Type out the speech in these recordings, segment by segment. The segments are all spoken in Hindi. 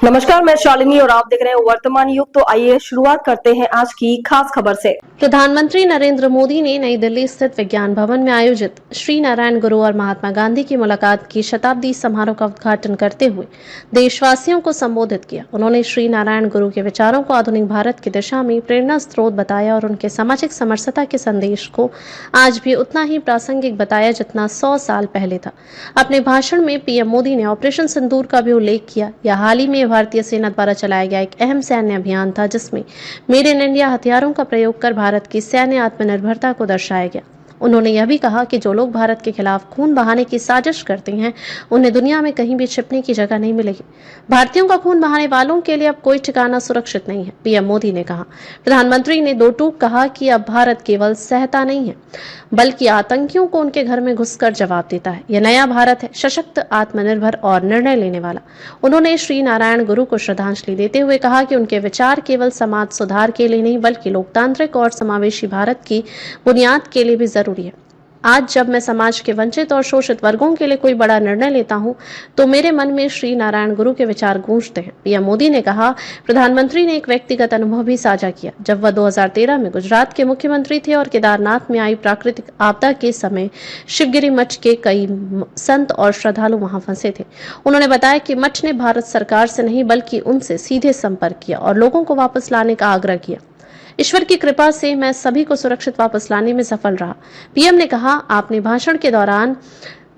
नमस्कार, मैं शालिनी और आप देख रहे हैं वर्तमान युग। तो आइए शुरुआत करते हैं आज की खास खबर से। प्रधानमंत्री नरेंद्र मोदी ने नई दिल्ली स्थित विज्ञान भवन में आयोजित श्री नारायण गुरु और महात्मा गांधी की मुलाकात की शताब्दी समारोह का उद्घाटन करते हुए देशवासियों को संबोधित किया। उन्होंने श्री नारायण गुरु के विचारों को आधुनिक भारत की दिशा में प्रेरणा स्रोत बताया और उनके सामाजिक समरसता के संदेश को आज भी उतना ही प्रासंगिक बताया जितना 100 साल पहले था। अपने भाषण में पीएम मोदी ने ऑपरेशन सिंदूर का भी उल्लेख किया। यह हाल ही में भारतीय सेना द्वारा चलाया गया एक अहम सैन्य अभियान था, जिसमें मेड इन इंडिया हथियारों का प्रयोग कर भारत की सैन्य आत्मनिर्भरता को दर्शाया गया। उन्होंने यह भी कहा कि जो लोग भारत के खिलाफ खून बहाने की साजिश करते हैं, उन्हें दुनिया में कहीं भी छिपने की जगह नहीं मिलेगी। भारतीयों का खून बहाने वालों के लिए अब कोई ठिकाना सुरक्षित नहीं है, पीएम मोदी ने कहा। प्रधानमंत्री ने दो टूक कहा कि अब भारत केवल सहता नहीं है, बल्कि आतंकियों को उनके घर में घुसकर जवाब देता है। यह नया भारत है, सशक्त, आत्मनिर्भर और निर्णय लेने वाला। उन्होंने श्री नारायण गुरु को श्रद्धांजलि देते हुए कहा कि उनके विचार केवल समाज सुधार के लिए नहीं, बल्कि लोकतांत्रिक और समावेशी भारत की बुनियाद के लिए भी जरूरी है। आज जब मैं समाज के वंचित और शोषित वर्गों के लिए कोई बड़ा निर्णय लेता हूं, तो मेरे मन में श्री नारायण गुरु के विचार गूंजते हैं। पीएम मोदी ने कहा। प्रधानमंत्री ने एक व्यक्तिगत अनुभव भी साझा किया। जब वह 2013 में गुजरात के मुख्यमंत्री थे और केदारनाथ में आई प्राकृतिक आपदा के समय शिवगिरी मठ के कई संत और श्रद्धालु वहां फंसे थे। उन्होंने बताया कि मठ ने भारत सरकार से नहीं, बल्कि उनसे सीधे संपर्क किया और लोगों को वापस लाने का आग्रह किया। ईश्वर की कृपा से मैं सभी को सुरक्षित वापस लाने में सफल रहा, पीएम ने कहा। अपने भाषण के दौरान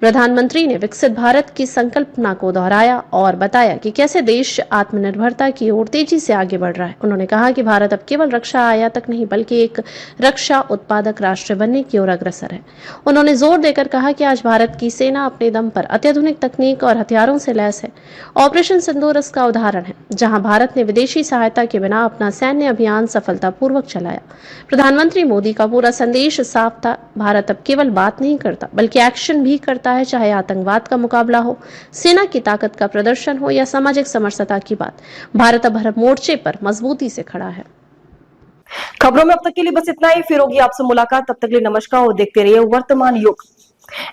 प्रधानमंत्री ने विकसित भारत की संकल्पना को दोहराया और बताया कि कैसे देश आत्मनिर्भरता की ओर तेजी से आगे बढ़ रहा है। उन्होंने कहा कि भारत अब केवल रक्षा आयातक नहीं, बल्कि एक रक्षा उत्पादक राष्ट्र बनने की ओर अग्रसर है। उन्होंने जोर देकर कहा कि आज भारत की सेना अपने दम पर अत्याधुनिक तकनीक और हथियारों से लैस है। ऑपरेशन सिंदूर इसका उदाहरण है, जहां भारत ने विदेशी सहायता के बिना अपना सैन्य अभियान सफलतापूर्वक चलाया। प्रधानमंत्री मोदी का पूरा संदेश साफ था। भारत अब केवल बात नहीं करता, बल्कि एक्शन भी करता है। चाहे आतंकवाद का मुकाबला हो, सेना की ताकत का प्रदर्शन हो या सामाजिक समरसता की बात, भारत अब हर मोर्चे पर मजबूती से खड़ा है। खबरों में अब तक के लिए बस इतना ही। फिर होगी आपसे मुलाकात, तब तक के लिए नमस्कार और देखते रहिए वर्तमान युग।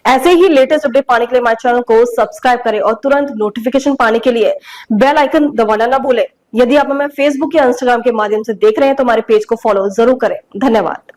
ऐसे ही लेटेस्ट अपडेट पाने के लिए हमारे चैनल को सब्सक्राइब करें और तुरंत नोटिफिकेशन पाने के लिए बेल आइकन दबाना ना भूलें। यदि आप हमें फेसबुक या इंस्टाग्राम के माध्यम से देख रहे हैं तो हमारे पेज को फॉलो जरूर करें। धन्यवाद।